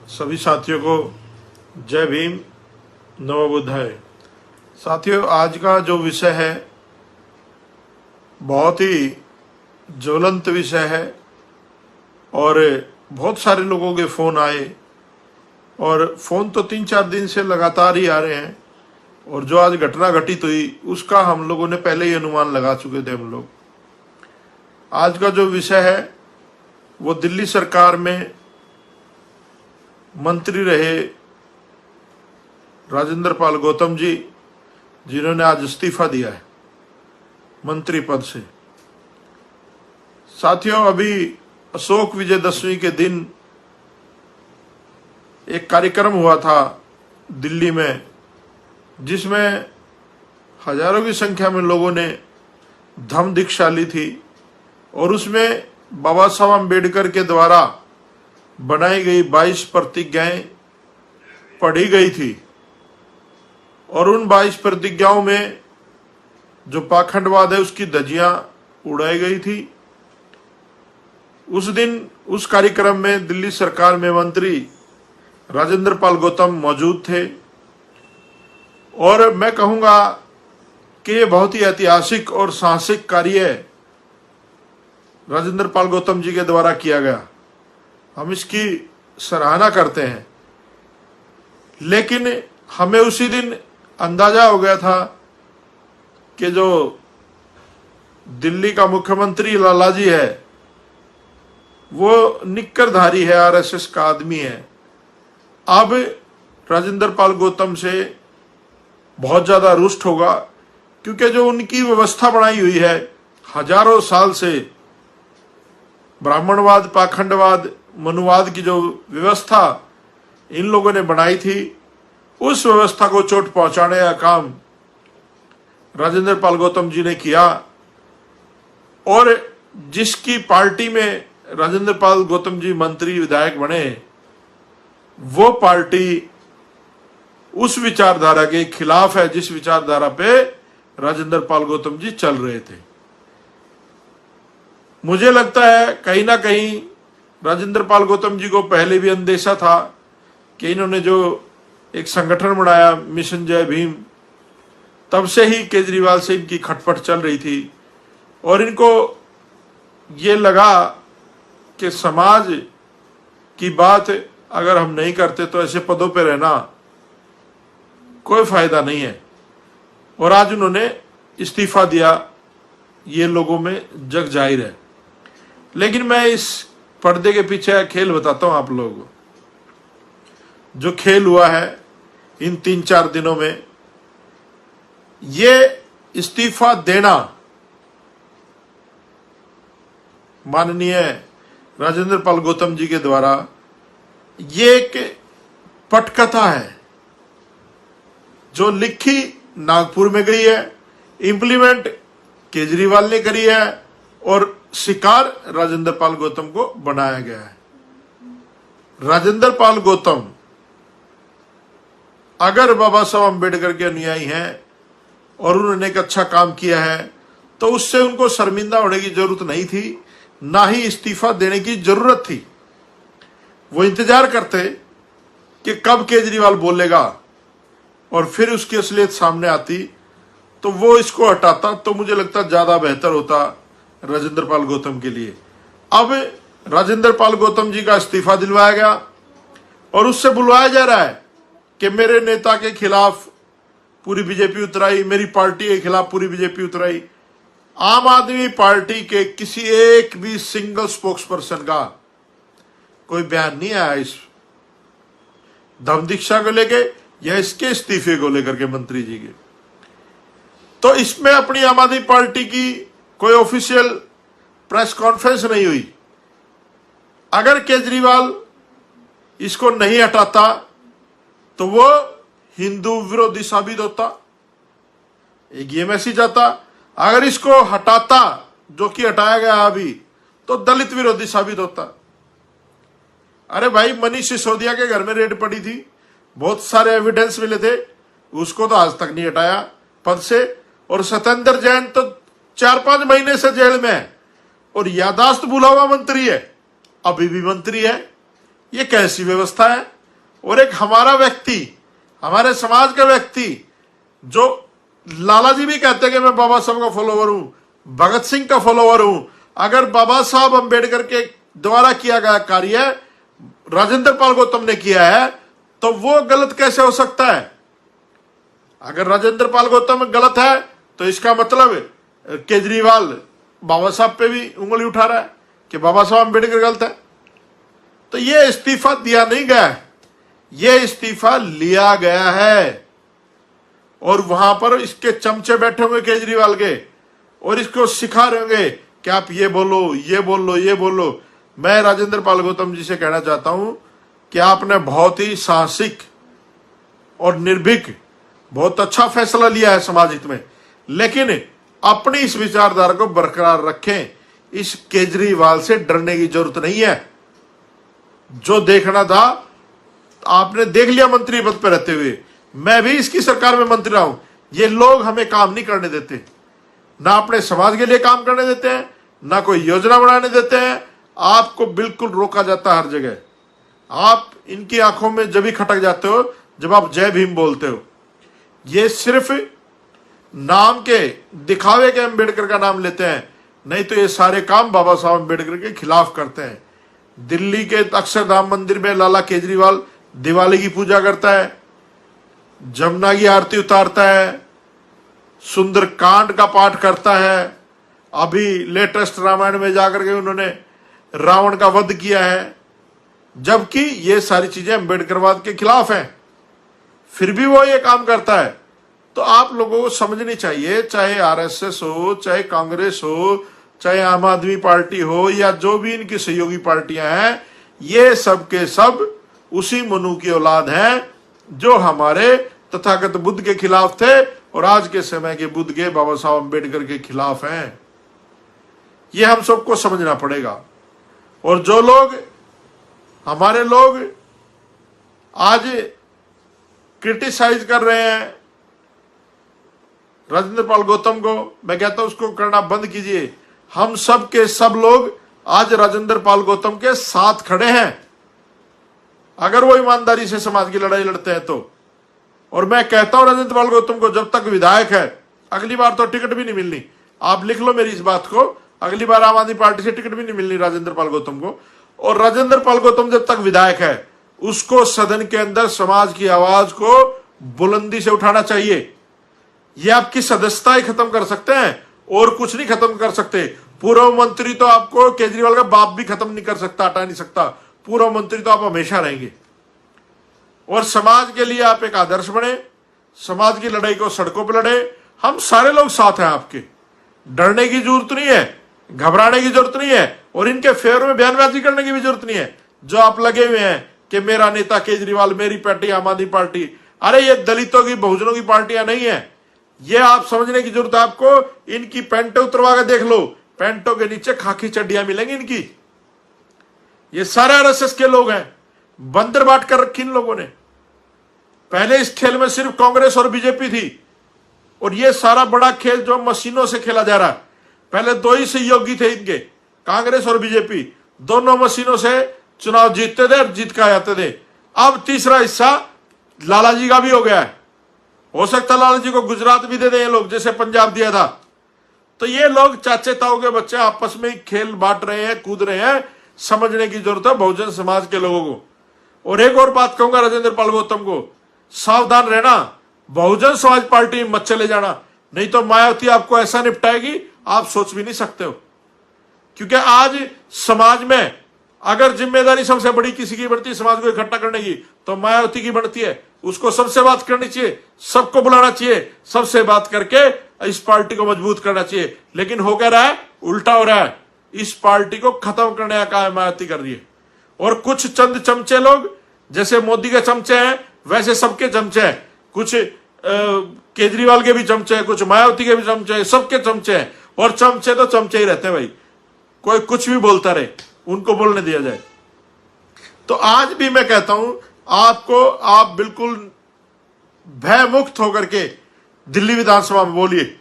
सभी साथियों को जय भीम, नमो बुद्धाय। साथियों, आज का जो विषय है बहुत ही ज्वलंत विषय है और बहुत सारे लोगों के फ़ोन आए और फ़ोन तो 3-4 दिन से लगातार ही आ रहे हैं। और जो आज घटना घटित हुई उसका हम लोगों ने पहले ही अनुमान लगा चुके थे। हम लोग आज का जो विषय है वो दिल्ली सरकार में मंत्री रहे राजेंद्र पाल गौतम जी, जिन्होंने आज इस्तीफा दिया है मंत्री पद से। साथियों, अभी अशोक विजयदशमी के दिन एक कार्यक्रम हुआ था दिल्ली में, जिसमें हजारों की संख्या में लोगों ने धम्म दीक्षा ली थी और उसमें बाबा साहब अम्बेडकर के द्वारा बनाई गई 22 प्रतिज्ञाएं पढ़ी गई थी और उन 22 प्रतिज्ञाओं में जो पाखंडवाद है उसकी धज्जियां उड़ाई गई थी। उस दिन उस कार्यक्रम में दिल्ली सरकार में मंत्री राजेंद्र पाल गौतम मौजूद थे और मैं कहूंगा कि ये बहुत ही ऐतिहासिक और साहसिक कार्य राजेंद्र पाल गौतम जी के द्वारा किया गया। हम इसकी सराहना करते हैं, लेकिन हमें उसी दिन अंदाजा हो गया था कि जो दिल्ली का मुख्यमंत्री लालाजी है वो निक्करधारी है, आरएसएस का आदमी है। अब राजेंद्र पाल गौतम से बहुत ज्यादा रुष्ट होगा, क्योंकि जो उनकी व्यवस्था बनाई हुई है हजारों साल से, ब्राह्मणवाद, पाखंडवाद, मनुवाद की जो व्यवस्था इन लोगों ने बनाई थी, उस व्यवस्था को चोट पहुंचाने का काम राजेंद्र पाल गौतम जी ने किया। और जिसकी पार्टी में राजेंद्र पाल गौतम जी मंत्री विधायक बने, वो पार्टी उस विचारधारा के खिलाफ है जिस विचारधारा पे राजेंद्र पाल गौतम जी चल रहे थे। मुझे लगता है कहीं ना कहीं राजेंद्र पाल गौतम जी को पहले भी अंदेशा था कि इन्होंने जो एक संगठन बनाया मिशन जय भीम, तब से ही केजरीवाल से इनकी खटपट चल रही थी और इनको ये लगा कि समाज की बात अगर हम नहीं करते तो ऐसे पदों पे रहना कोई फायदा नहीं है। और आज उन्होंने इस्तीफा दिया, ये लोगों में जग जाहिर है। लेकिन मैं इस पर्दे के पीछे खेल बताता हूं आप लोगों को। जो खेल हुआ है इन 3-4 दिनों में, ये इस्तीफा देना माननीय राजेंद्र पाल गौतम जी के द्वारा, ये एक पटकथा है जो लिखी नागपुर में गई है, इंप्लीमेंट केजरीवाल ने करी है और शिकार राजेंद्र पाल गौतम को बनाया गया है। राजेंद्र पाल गौतम अगर बाबा साहब अम्बेडकर के अनुयायी हैं और उन्होंने एक अच्छा काम किया है तो उससे उनको शर्मिंदा होने की जरूरत नहीं थी, ना ही इस्तीफा देने की जरूरत थी। वो इंतजार करते कि कब केजरीवाल बोलेगा और फिर उसकी असलियत सामने आती तो वो इसको हटाता, तो मुझे लगता ज्यादा बेहतर होता राजेंद्र पाल गौतम के लिए। अब राजेंद्र पाल गौतम जी का इस्तीफा दिलवाया गया और उससे बुलवाया जा रहा है कि मेरे नेता के खिलाफ पूरी बीजेपी उतराई, मेरी पार्टी के खिलाफ पूरी बीजेपी उतराई। आम आदमी पार्टी के किसी एक भी सिंगल स्पोक्स पर्सन का कोई बयान नहीं आया इस धम्म दीक्षा को लेके या इसके इस्तीफे को लेकर के मंत्री जी के। तो इसमें अपनी आम आदमी पार्टी की कोई ऑफिशियल प्रेस कॉन्फ्रेंस नहीं हुई। अगर केजरीवाल इसको नहीं हटाता तो वो हिंदू विरोधी साबित होता, एक ये मैसेज आता। अगर इसको हटाता, जो कि हटाया गया अभी, तो दलित विरोधी साबित होता। अरे भाई, मनीष सिसोदिया के घर में रेड पड़ी थी, बहुत सारे एविडेंस मिले थे, उसको तो आज तक नहीं हटाया पद से। और सत्येंद्र जैन तो 4-5 महीने से जेल में है और यादाश्त भूला हुआ मंत्री है, अभी भी मंत्री है। ये कैसी व्यवस्था है? और एक हमारा व्यक्ति, हमारे समाज का व्यक्ति, जो लाला जी भी कहते हैं कि मैं बाबा साहब का फॉलोवर हूं, भगत सिंह का फॉलोवर हूं, अगर बाबा साहब अंबेडकर के द्वारा किया गया कार्य राजेंद्र पाल गौतम ने किया है तो वो गलत कैसे हो सकता है? अगर राजेंद्र पाल गौतम गलत है तो इसका मतलब केजरीवाल बाबा साहब पे भी उंगली उठा रहा है कि बाबा साहब अंबेडकर गलत है। तो ये इस्तीफा दिया नहीं गया है, ये इस्तीफा लिया गया है और वहां पर इसके चमचे बैठे हुए केजरीवाल के और इसको सिखा रहे होंगे कि आप ये बोलो, ये बोलो, ये बोलो। मैं राजेंद्र पाल गौतम जी से कहना चाहता हूं कि आपने बहुत ही साहसिक और निर्भीक बहुत अच्छा फैसला लिया है समाज हित में, लेकिन अपनी इस विचारधारा को बरकरार रखें। इस केजरीवाल से डरने की जरूरत नहीं है। जो देखना था आपने देख लिया मंत्री पद पर रहते हुए। मैं भी इसकी सरकार में मंत्री रहा हूं। ये लोग हमें काम नहीं करने देते, ना अपने समाज के लिए काम करने देते हैं, ना कोई योजना बनाने देते हैं। आपको बिल्कुल रोका जाता है हर जगह। आप इनकी आंखों में जब भी खटक जाते हो जब आप जय भीम बोलते हो। ये सिर्फ नाम के दिखावे के अंबेडकर का नाम लेते हैं, नहीं तो ये सारे काम बाबा साहब अंबेडकर के खिलाफ करते हैं। दिल्ली के अक्षरधाम मंदिर में लाला केजरीवाल दिवाली की पूजा करता है, जमुना की आरती उतारता है, सुंदरकांड का पाठ करता है। अभी लेटेस्ट रामायण में जाकर के उन्होंने रावण का वध किया है, जबकि ये सारी चीजें अंबेडकरवाद के खिलाफ हैं। फिर भी वो ये काम करता है। तो आप लोगों को समझनी चाहिए, चाहे आरएसएस हो, चाहे कांग्रेस हो, चाहे आम आदमी पार्टी हो, या जो भी इनकी सहयोगी पार्टियां हैं, ये सब के सब उसी मनु की औलाद हैं जो हमारे तथागत बुद्ध के खिलाफ थे और आज के समय के बुद्ध के बाबा साहब अंबेडकर के खिलाफ हैं। ये हम सबको समझना पड़ेगा। और जो लोग हमारे लोग आज क्रिटिसाइज कर रहे हैं राजेंद्र पाल गौतम को, मैं कहता हूं उसको करना बंद कीजिए। हम सब के सब लोग आज राजेंद्र पाल गौतम के साथ खड़े हैं, अगर वो ईमानदारी से समाज की लड़ाई लड़ते हैं तो। और मैं कहता हूं राजेंद्र पाल गौतम को जब तक विधायक है, अगली बार तो टिकट भी नहीं मिलनी। आप लिख लो मेरी इस बात को, अगली बार आम आदमी पार्टी से टिकट भी नहीं मिलनी राजेंद्र पाल गौतम को। और राजेंद्र पाल गौतम जब तक विधायक है, उसको सदन के अंदर समाज की आवाज को बुलंदी से उठाना चाहिए। ये आपकी सदस्यता ही खत्म कर सकते हैं और कुछ नहीं खत्म कर सकते। पूर्व मंत्री तो आपको केजरीवाल का बाप भी खत्म नहीं कर सकता, हटा नहीं सकता। पूर्व मंत्री तो आप हमेशा रहेंगे। और समाज के लिए आप एक आदर्श बने, समाज की लड़ाई को सड़कों पर लड़े। हम सारे लोग साथ हैं आपके, डरने की जरूरत नहीं है, घबराने की जरूरत नहीं है, और इनके फेवर में बयानबाजी करने की भी जरूरत नहीं है। जो आप लगे हुए हैं कि मेरा नेता केजरीवाल, मेरी पार्टी आम आदमी पार्टी, अरे ये दलितों की बहुजनों की पार्टियां नहीं है। ये आप समझने की जरूरत है आपको। इनकी पैंटें उतरवा के देख लो, पैंटों के नीचे खाकी चड्डियां मिलेंगी इनकी। ये सारे आरएसएस के लोग हैं, बंदर बांट कर रखी इन लोगों ने। पहले इस खेल में सिर्फ कांग्रेस और बीजेपी थी, और ये सारा बड़ा खेल जो मशीनों से खेला जा रहा है। पहले दो ही सहयोगी थे इनके, कांग्रेस और बीजेपी, दोनों मशीनों से चुनाव जीतते थे और जीत के जाते थे। अब तीसरा हिस्सा लाला जी का भी हो गया है। हो सकता है लाला जी को गुजरात भी दे दें ये लोग, जैसे पंजाब दिया था। तो ये लोग चाचे ताऊ के बच्चे आपस में खेल बांट रहे हैं, कूद रहे हैं। समझने की जरूरत है बहुजन समाज के लोगों को। और एक और बात कहूंगा राजेंद्र पाल गौतम को, सावधान रहना, बहुजन समाज पार्टी में मत चले जाना, नहीं तो मायावती आपको ऐसा निपटाएगी आप सोच भी नहीं सकते हो। क्योंकि आज समाज में अगर जिम्मेदारी सबसे बड़ी किसी की बनती है समाज को इकट्ठा करने की, तो मायावती की बनती है। उसको सबसे बात करनी चाहिए, सबको बुलाना चाहिए, सबसे बात करके इस पार्टी को मजबूत करना चाहिए। लेकिन हो क्या रहा है, उल्टा हो रहा है। इस पार्टी को खत्म करने का काम मायावती कर रही है। और कुछ चंद चमचे लोग, जैसे मोदी के चमचे हैं वैसे सबके चमचे हैं, कुछ केजरीवाल के भी चमचे हैं, कुछ मायावती के भी चमचे हैं, सबके चमचे हैं। और चमचे तो चमचे ही रहते हैं भाई, कोई कुछ भी बोलता रहे, उनको बोलने दिया जाए। तो आज भी मैं कहता हूं आपको, आप बिल्कुल भय मुक्त होकर के दिल्ली विधानसभा में बोलिए।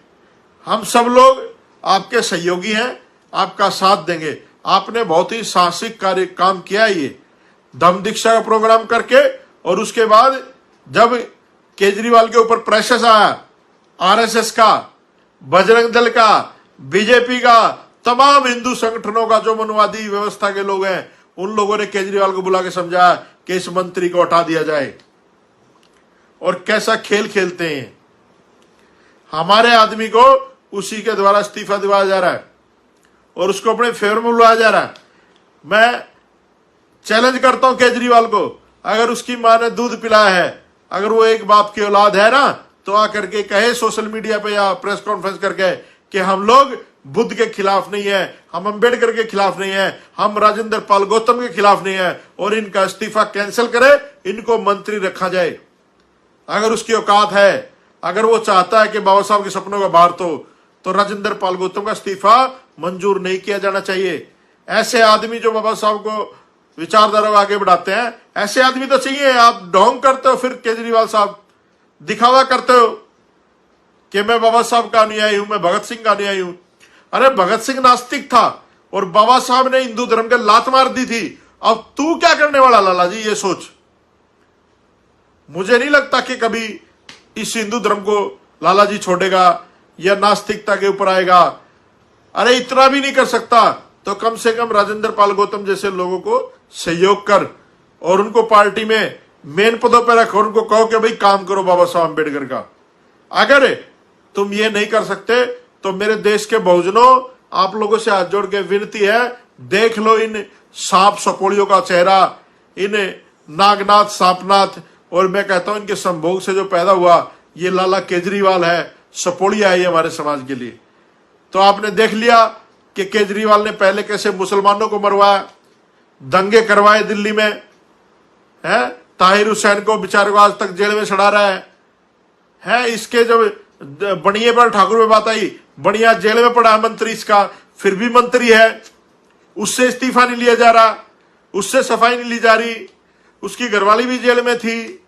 हम सब लोग आपके सहयोगी हैं, आपका साथ देंगे। आपने बहुत ही साहसिक कार्य काम किया है, ये धम्म दीक्षा का प्रोग्राम करके और उसके बाद जब केजरीवाल के ऊपर प्रेशर आया आरएसएस का, बजरंग दल का, बीजेपी का, तमाम हिंदू संगठनों का, जो मनुवादी व्यवस्था के लोग हैं, उन लोगों ने केजरीवाल को बुला के समझाया कि इस मंत्री को हटा दिया जाए। और कैसा खेल खेलते हैं, हमारे आदमी को उसी के द्वारा इस्तीफा दिलाया जा रहा है और उसको अपने फेवर में बुलाया जा रहा है। मैं चैलेंज करता हूं केजरीवाल को, अगर उसकी मां ने दूध पिलाया है, अगर वो एक बाप की औलाद है ना, तो आकर के कहे सोशल मीडिया पे या प्रेस कॉन्फ्रेंस करके कि हम लोग बुद्ध के खिलाफ नहीं है, हम अंबेडकर के खिलाफ नहीं है, हम राजेंद्र पाल गौतम के खिलाफ नहीं है, और इनका इस्तीफा कैंसिल करे, इनको मंत्री रखा जाए। अगर उसकी औकात है, अगर वो चाहता है कि बाबा साहब के सपनों का भारत हो, तो राजेंद्र पाल गौतम का इस्तीफा मंजूर नहीं किया जाना चाहिए। ऐसे आदमी जो बाबा साहब को विचारधारा को आगे बढ़ाते हैं, ऐसे आदमी तो चाहिए। आप ढोंग करते हो, फिर केजरीवाल साहब दिखावा करते हो कि मैं बाबा साहब का अनुयायी हूं, मैं भगत सिंह का अनुयायी हूं। अरे भगत सिंह नास्तिक था और बाबा साहब ने हिंदू धर्म के लात मार दी थी। अब तू क्या करने वाला लाला जी, ये सोच। मुझे नहीं लगता कि कभी इस हिंदू धर्म को लाला जी छोड़ेगा या नास्तिकता के ऊपर आएगा। अरे इतना भी नहीं कर सकता तो कम से कम राजेंद्र पाल गौतम जैसे लोगों को सहयोग कर और उनको पार्टी में मेन पदों पर रख और उनको कहो कि भाई काम करो बाबा साहब अम्बेडकर का। अगर तुम ये नहीं कर सकते तो मेरे देश के बहुजनों, आप लोगों से हाथ जोड़ के विनती है, देख लो इन सांप सपोलियों का चेहरा, इन नागनाथ सांपनाथ, और मैं कहता हूं इनके संभोग से जो पैदा हुआ ये लाला केजरीवाल है, सपोलिया है ये हमारे समाज के लिए। तो आपने देख लिया कि केजरीवाल ने पहले कैसे मुसलमानों को मरवाया, दंगे करवाए दिल्ली में, है ताहिर हुसैन को बेचारे को आज तक जेल में सड़ा रहा है। इसके जब बनिए पर ठाकुर में बात आई, बनिया जेल में पड़ा मंत्री इसका, फिर भी मंत्री है, उससे इस्तीफा नहीं लिया जा रहा, उससे सफाई नहीं ली जा रही। उसकी घरवाली भी जेल में थी,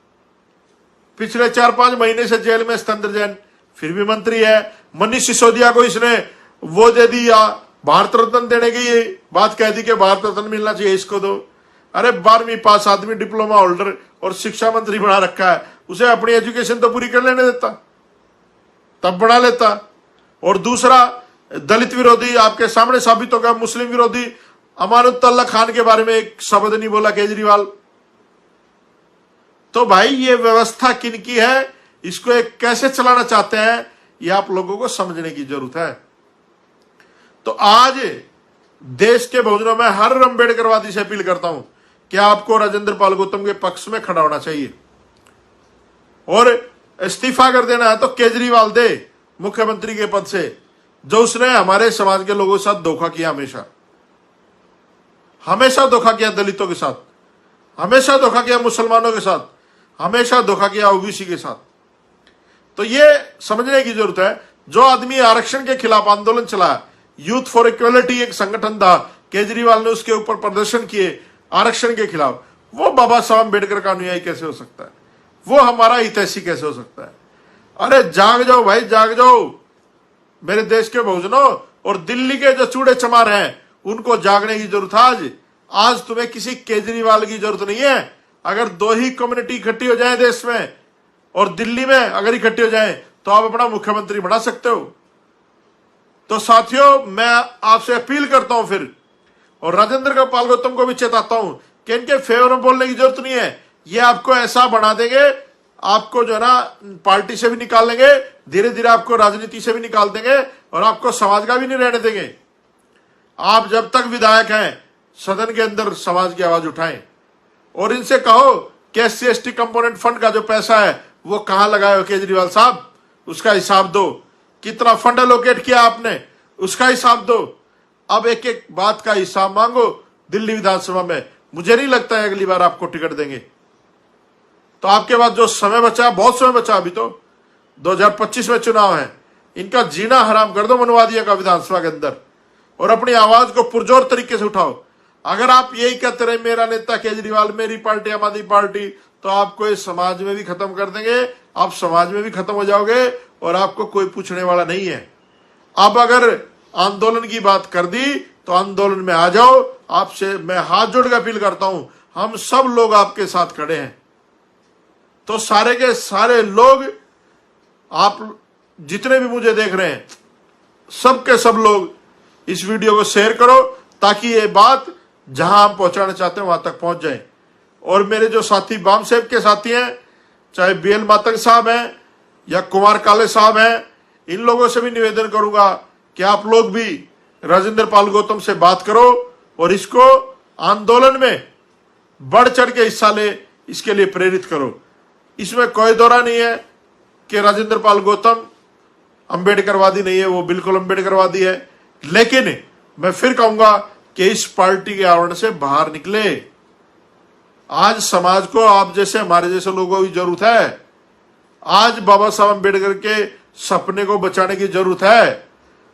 पिछले 4-5 महीने से जेल में स्तंत्र जैन, फिर भी मंत्री है। मनीष सिसोदिया को इसने वो दे दिया, भारत रत्न देने की बात कह दी कि भारत रत्न मिलना चाहिए इसको दो। अरे 12वीं पास आदमी, डिप्लोमा होल्डर और शिक्षा मंत्री बना रखा है, उसे अपनी एजुकेशन तो पूरी कर लेने देता, तब बना लेता। और दूसरा, दलित विरोधी आपके सामने साबित होगा, मुस्लिम विरोधी अमानुल्लाह खान के बारे में एक शब्द नहीं बोला केजरीवाल। तो भाई ये व्यवस्था किनकी है, इसको एक कैसे चलाना चाहते हैं, ये आप लोगों को समझने की जरूरत है। तो आज देश के बहुजनों में हर अम्बेडकरवादी से अपील करता हूं कि आपको राजेंद्र पाल गौतम के पक्ष में खड़ा होना चाहिए और इस्तीफा कर देना है तो केजरीवाल दे मुख्यमंत्री के पद से, जो उसने हमारे समाज के लोगों के साथ धोखा किया, हमेशा धोखा किया, दलितों के साथ हमेशा धोखा किया, मुसलमानों के साथ हमेशा धोखा किया, ओबीसी के साथ। तो ये समझने की जरूरत है, जो आदमी आरक्षण के खिलाफ आंदोलन चलाया, यूथ फॉर इक्वलिटी एक संगठन था, केजरीवाल ने उसके ऊपर प्रदर्शन किए आरक्षण के खिलाफ, वो बाबा साहब अम्बेडकर का अनुयायी कैसे हो सकता है, वो हमारा हितैषी कैसे हो सकता है। अरे जाग जाओ भाई, जाग जाओ मेरे देश के बहुजनों, और दिल्ली के जो चूड़े चमार हैं उनको जागने की जरूरत है। आज तुम्हें किसी केजरीवाल की जरूरत नहीं है। अगर 2 ही कम्युनिटी इकट्ठी हो जाए देश में और दिल्ली में अगर इकट्ठी हो जाए तो आप अपना मुख्यमंत्री बना सकते हो। तो साथियों, मैं आपसे अपील करता हूं फिर, और राजेंद्र पाल गौतम को भी चेताता हूं कि इनके फेवर में बोलने की जरूरत नहीं है। ये आपको ऐसा बना देंगे, आपको जो है ना पार्टी से भी निकाल लेंगे, धीरे धीरे आपको राजनीति से भी निकाल देंगे और आपको समाज का भी नहीं रहने देंगे। आप जब तक विधायक हैं सदन के अंदर समाज की आवाज उठाएं और इनसे कहो कि SC/ST कंपोनेंट फंड का जो पैसा है वो कहां लगाए हो केजरीवाल साहब, उसका हिसाब दो। कितना फंड एलोकेट किया आपने, उसका हिसाब दो। अब एक एक बात का हिसाब मांगो दिल्ली विधानसभा में। मुझे नहीं लगता है अगली बार आपको टिकट देंगे। तो आपके पास जो समय बचा, बहुत समय बचा, अभी तो 2025 में चुनाव है, इनका जीना हराम कर दो मनुवादियों का विधानसभा के अंदर और अपनी आवाज को पुरजोर तरीके से उठाओ। अगर आप यही कहते रहे मेरा नेता केजरीवाल, मेरी पार्टी आम आदमी पार्टी, तो आपको इस समाज में भी खत्म कर देंगे, आप समाज में भी खत्म हो जाओगे और आपको कोई पूछने वाला नहीं है। अब अगर आंदोलन की बात कर दी तो आंदोलन में आ जाओ। आपसे मैं हाथ जोड़ के अपील करता हूं, हम सब लोग आपके साथ खड़े हैं। तो सारे के सारे लोग, आप जितने भी मुझे देख रहे हैं, सब के सब लोग इस वीडियो को शेयर करो, ताकि ये बात जहां हम पहुंचाना चाहते हैं वहां तक पहुंच जाए। और मेरे जो साथी वाम सेवक के साथी हैं, चाहे बीएल मातंग साहब हैं या कुमार काले साहब हैं, इन लोगों से भी निवेदन करूंगा कि आप लोग भी राजेंद्र पाल गौतम से बात करो और इसको आंदोलन में बढ़ चढ़ के हिस्सा ले, इसके लिए प्रेरित करो। इसमें कोई दौरा नहीं है कि राजेंद्र पाल गौतम अंबेडकरवादी नहीं है, वो बिल्कुल अंबेडकरवादी है। लेकिन मैं फिर कहूंगा कि इस पार्टी के आवरण से बाहर निकले। आज समाज को आप जैसे, हमारे जैसे लोगों की जरूरत है। आज बाबा साहब अंबेडकर के सपने को बचाने की जरूरत है।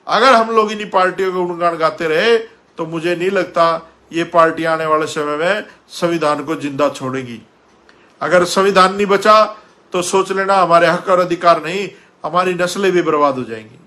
अगर हम लोग इन्हीं पार्टियों के गुणगान गाते रहे तो मुझे नहीं लगता ये पार्टी आने वाले समय में संविधान को जिंदा छोड़ेगी। अगर संविधान नहीं बचा तो सोच लेना हमारे हक और अधिकार नहीं, हमारी नस्लें भी बर्बाद हो जाएंगी।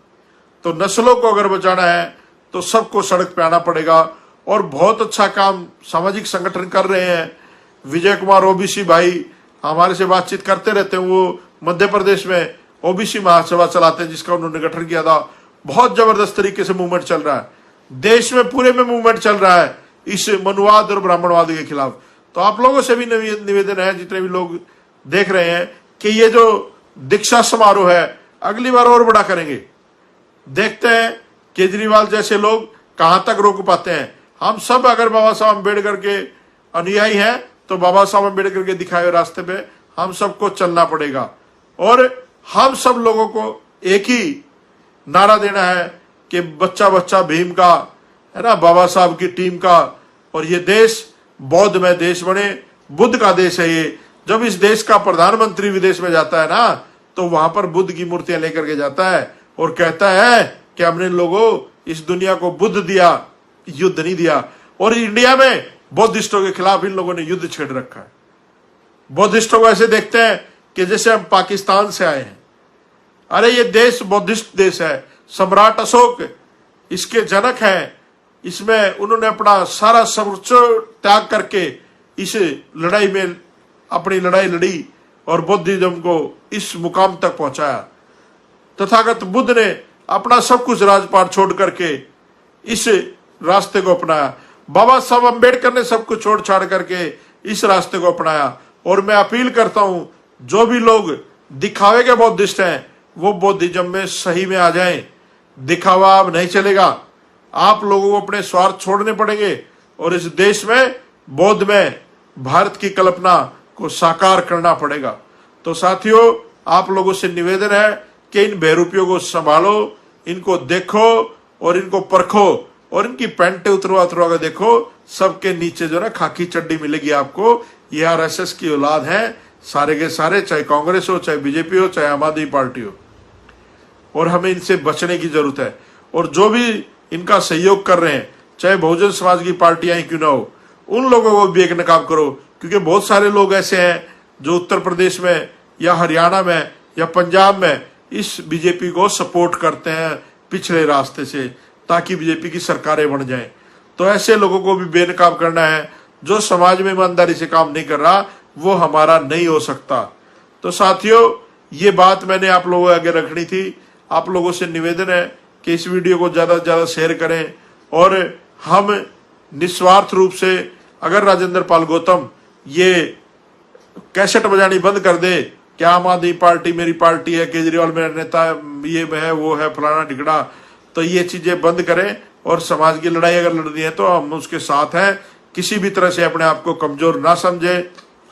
तो नस्लों को अगर बचाना है तो सबको सड़क पे आना पड़ेगा। और बहुत अच्छा काम सामाजिक संगठन कर रहे हैं। विजय कुमार ओबीसी भाई हमारे से बातचीत करते रहते हैं, वो मध्य प्रदेश में ओबीसी महासभा चलाते हैं, जिसका उन्होंने गठन किया था। बहुत जबरदस्त तरीके से मूवमेंट चल रहा है, देश में पूरे में मूवमेंट चल रहा है इस मनुवाद और ब्राह्मणवाद के खिलाफ। तो आप लोगों से भी निवेदन है, जितने भी लोग देख रहे हैं, कि ये जो दीक्षा समारोह है अगली बार और बड़ा करेंगे। देखते हैं केजरीवाल जैसे लोग कहां तक रोक पाते हैं। हम सब अगर बाबा साहब अम्बेडकर के अनुयायी हैं तो बाबा साहब अम्बेडकर के दिखाए हुए रास्ते पे हम सबको चलना पड़ेगा। और हम सब लोगों को एक ही नारा देना है कि बच्चा बच्चा भीम का, है ना, बाबा साहब की टीम का। और ये देश बौद्धमय देश बने, बुद्ध का देश है ये। जब इस देश का प्रधानमंत्री विदेश में जाता है ना, तो वहां पर बुद्ध की मूर्तियां लेकर के जाता है और कहता है कि हमने लोगों इस दुनिया को बुद्ध दिया, युद्ध नहीं दिया। और इंडिया में बौद्धिस्टों के खिलाफ इन लोगों ने युद्ध छेड़ रखा है। बौद्धिस्टों को ऐसे देखते हैं कि जैसे हम पाकिस्तान से आए हैं। अरे ये देश बौद्धिस्ट देश है। सम्राट अशोक इसके जनक हैं। इसमें उन्होंने अपना सारा सर्वोच्च त्याग करके इस लड़ाई में अपनी लड़ाई लड़ी और बौद्धिज्म को इस मुकाम तक पहुंचाया। तथागत बुद्ध ने अपना सब कुछ राजपाट छोड़ करके इस रास्ते को अपनाया। बाबा साहब अम्बेडकर ने सब कुछ छोड़ छाड़ करके इस रास्ते को अपनाया। और मैं अपील करता हूं, जो भी लोग दिखावे के बौद्धिस्ट हैं वो बौद्धिज्म में सही में आ जाएं। दिखावा अब नहीं चलेगा। आप लोगों को अपने स्वार्थ छोड़ने पड़ेंगे और इस देश में बौद्ध में भारत की कल्पना को साकार करना पड़ेगा। तो साथियों, आप लोगों से निवेदन है कि इन बहरूपियों को संभालो, इनको देखो और इनको परखो और इनकी पैंटे उतरवा उतरवा कर देखो। सबके नीचे जो ना खाकी चड्डी मिलेगी आपको। ये आरएसएस की औलाद है सारे के सारे, चाहे कांग्रेस हो, चाहे बीजेपी हो, चाहे आम आदमी पार्टी हो। और हमें इनसे बचने की जरूरत है। और जो भी इनका सहयोग कर रहे हैं, चाहे बहुजन समाज की पार्टियां क्यों ना हो, उन लोगों को भी एक नकाब करो। क्योंकि बहुत सारे लोग ऐसे हैं जो उत्तर प्रदेश में या हरियाणा में या पंजाब में इस बीजेपी को सपोर्ट करते हैं पिछले रास्ते से, ताकि बीजेपी की सरकारें बन जाएं। तो ऐसे लोगों को भी बेनकाब करना है। जो समाज में ईमानदारी से काम नहीं कर रहा वो हमारा नहीं हो सकता। तो साथियों, ये बात मैंने आप लोगों के आगे रखनी थी। आप लोगों से निवेदन है कि इस वीडियो को ज्यादा से ज्यादा शेयर करें। और हम निस्वार्थ रूप से, अगर राजेंद्र पाल गौतम ये कैसेट बजानी बंद कर दे कि आम आदमी पार्टी मेरी पार्टी है, केजरीवाल मेरा नेता, ये है वो है फलाना टिकड़ा, तो ये चीजें बंद करें। और समाज की लड़ाई अगर लड़नी है तो हम उसके साथ हैं। किसी भी तरह से अपने आप को कमजोर ना समझे।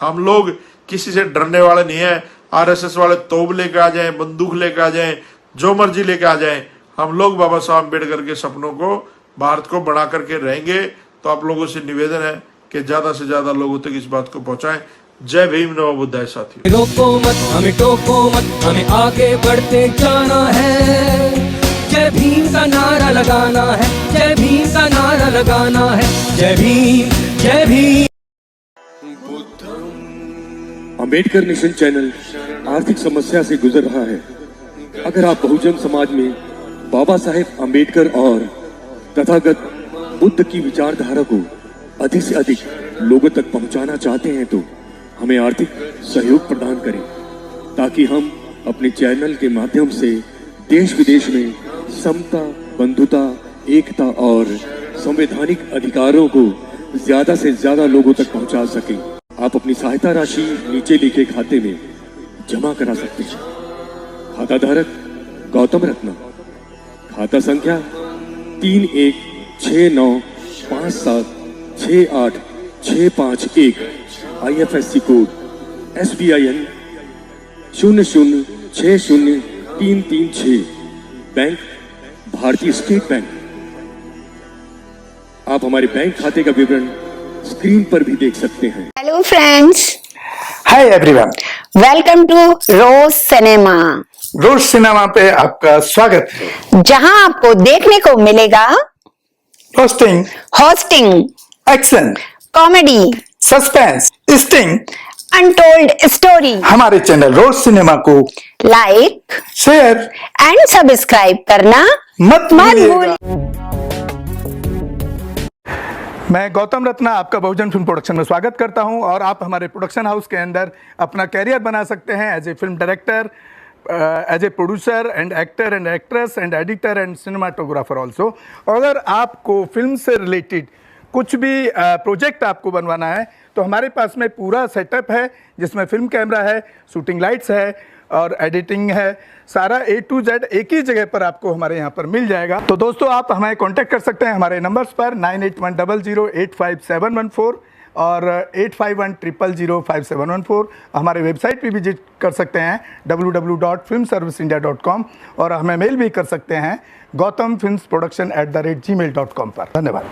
हम लोग किसी से डरने वाले नहीं है। आरएसएस वाले तोप लेके आ जाएं, बंदूक लेके आ जाएं, जो मर्जी लेके आ जाएं, हम लोग बाबा साहब अम्बेडकर के सपनों को, भारत को बना करके रहेंगे। तो आप लोगों से निवेदन है कि ज्यादा से ज्यादा लोगों तक इस बात को पहुंचाएं। जय भीम, नमो बुद्धाय। साथियों, रोको मत, हमें टोको मत, हमें आगे बढ़ते जाना है। जय भीम का नारा लगाना है, जय भीम का नारा लगाना है। जय भीम, जय भीम। अंबेडकर नेशन चैनल आर्थिक समस्या से गुजर रहा है। अगर आप बहुजन समाज में बाबा साहेब अंबेडकर और तथागत बुद्ध की विचारधारा को अधिक से अधिक लोगों तक पहुंचाना चाहते हैं तो हमें आर्थिक सहयोग प्रदान करें ताकि हम अपने चैनल के माध्यम से देश विदेश में समता, बंधुता, एकता और संवैधानिक अधिकारों को ज्यादा से ज्यादा लोगों तक पहुंचा सकें। आप अपनी सहायता राशि नीचे लिखे खाते में जमा करा सकते हैं। खाता धारक गौतम रत्ना, खाता संख्या 3169576865 IFSC कोड SBIN 0060336, बैंक भारतीय स्टेट बैंक। आप हमारे बैंक खाते का विवरण स्क्रीन पर भी देख सकते हैं। Hello friends, hi everyone, welcome to Rose cinema, Rose cinema पे आपका स्वागत है। जहां आपको देखने को मिलेगा roasting, hosting, action, comedy, suspense, sting, untold story. हमारे चैनल रोज सिनेमा को लाइक, शेयर एंड सब्सक्राइब करना मत भूलिएगा। भूलिए। मैं गौतम रत्ना आपका बहुजन फिल्म प्रोडक्शन में स्वागत करता हूं और आप हमारे प्रोडक्शन हाउस के अंदर अपना कैरियर बना सकते हैं as a film director, as a producer and actor and actress and editor and cinematographer also. अगर आपको फिल्म से रिलेटेड कुछ भी प्रोजेक्ट आपको बनवाना है तो हमारे पास में पूरा सेटअप है, जिसमें फिल्म कैमरा है, शूटिंग लाइट्स है और एडिटिंग है। सारा A to Z एक ही जगह पर आपको हमारे यहाँ पर मिल जाएगा। तो दोस्तों, आप हमें कांटेक्ट कर सकते हैं हमारे नंबर्स पर 9810085714 और 8510005714। हमारे वेबसाइट पे विजिट कर सकते हैं www.filmserviceindia.com और हमें मेल भी कर सकते हैं gautamfilmsproduction@gmail.com पर। धन्यवाद।